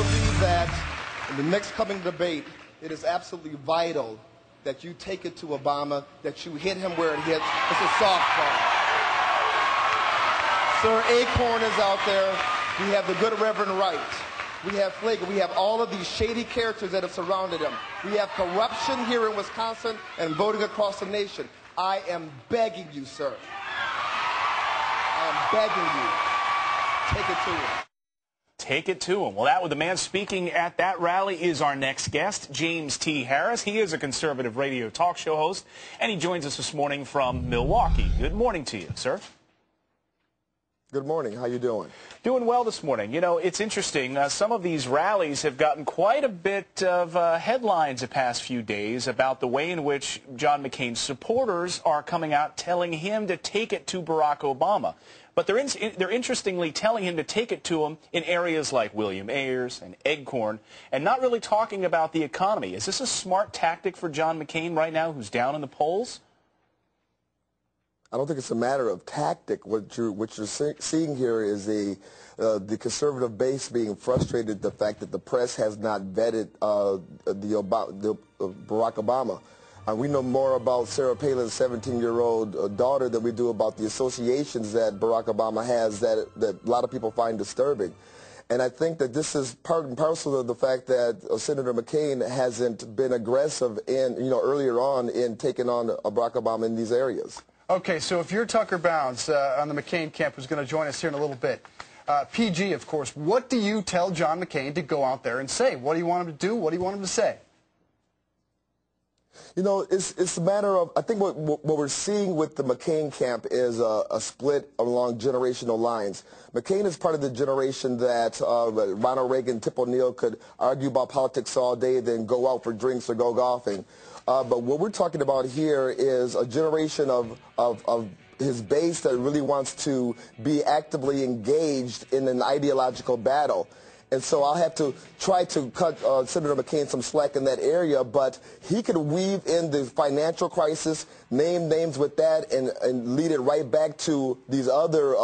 believe that in the next coming debate, it is absolutely vital that you take it to Obama, that you hit him where it hits. It's a softball. Sir, Acorn is out there. We have the good Reverend Wright. We have Flake. We have all of these shady characters that have surrounded him. We have corruption here in Wisconsin and voting across the nation. I am begging you, sir. I am begging you. Take it to him. Take it to him. Well, the man speaking at that rally is our next guest, James T. Harris. He is a conservative radio talk show host, and he joins us this morning from Milwaukee. Good morning to you, sir. Good morning. How you doing? Doing well this morning. You know, it's interesting. Some of these rallies have gotten quite a bit of headlines the past few days about the way in which John McCain's supporters are coming out telling him to take it to Barack Obama. But they're interestingly telling him to take it to him in areas like William Ayers and Acorn and not really talking about the economy. Is this a smart tactic for John McCain right now, who's down in the polls? I don't think it's a matter of tactic. What you're seeing here is the conservative base being frustrated at the fact that the press has not vetted Barack Obama. We know more about Sarah Palin's 17-year-old daughter than we do about the associations that Barack Obama has that a lot of people find disturbing. And I think that this is part and parcel of the fact that Senator McCain hasn't been aggressive earlier on in taking on Barack Obama in these areas. Okay, so if you're Tucker Bounds on the McCain camp, who's going to join us here in a little bit, PG, of course, what do you tell John McCain to go out there and say? What do you want him to do? What do you want him to say? You know, it's a matter of, I think what we're seeing with the McCain camp is a split along generational lines. McCain is part of the generation that Ronald Reagan, Tip O'Neill could argue about politics all day, then go out for drinks or go golfing. But what we're talking about here is a generation of his base that really wants to be actively engaged in an ideological battle. And so I'll have to try to cut Senator McCain some slack in that area, but he could weave in the financial crisis, name names with that, and lead it right back to these other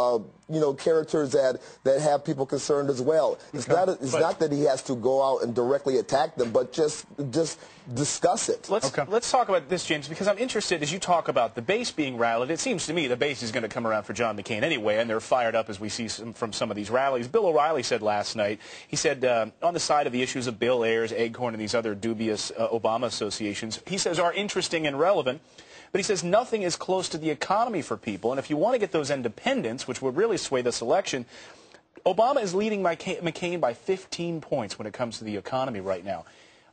characters that have people concerned as well. It's not that he has to go out and directly attack them, but just discuss it. Let's talk about this, James, because I'm interested as you talk about the base being rallied. It seems to me the base is going to come around for John McCain anyway, and they're fired up as we see from some of these rallies. Bill O'Reilly said last night, he said on the side of the issues of Bill Ayers, Acorn, and these other dubious Obama associations, he says are interesting and relevant. But he says nothing is close to the economy for people. And if you want to get those independents, which would really sway this election, Obama is leading McCain by 15 points when it comes to the economy right now.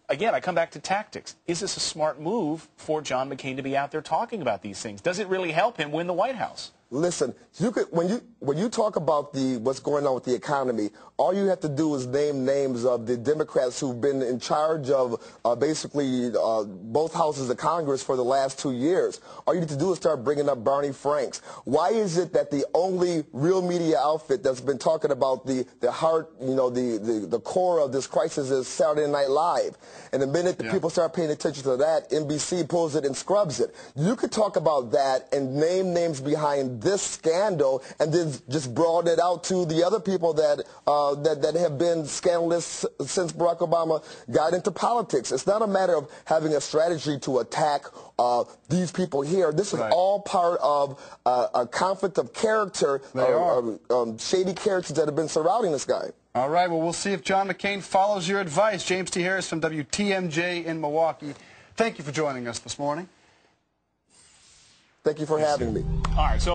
Again, I come back to tactics. Is this a smart move for John McCain to be out there talking about these things? Does it really help him win the White House? Listen, when you talk about what's going on with the economy, all you have to do is name names of the Democrats who've been in charge of basically both houses of Congress for the last 2 years. All you need to do is start bringing up Barney Franks. Why is it that the only real media outfit that's been talking about the heart, the core of this crisis is Saturday Night Live? And the minute the people start paying attention to that, NBC pulls it and scrubs it. You could talk about that and name names behind this scandal and then just broaden it out to the other people that have been scandalous since Barack Obama got into politics. It's not a matter of having a strategy to attack these people here. This is all part of a conflict of character, shady characters that have been surrounding this guy. All right, well, we'll see if John McCain follows your advice. James T. Harris from WTMJ in Milwaukee. Thank you for joining us this morning. Thank you for having me. All right. So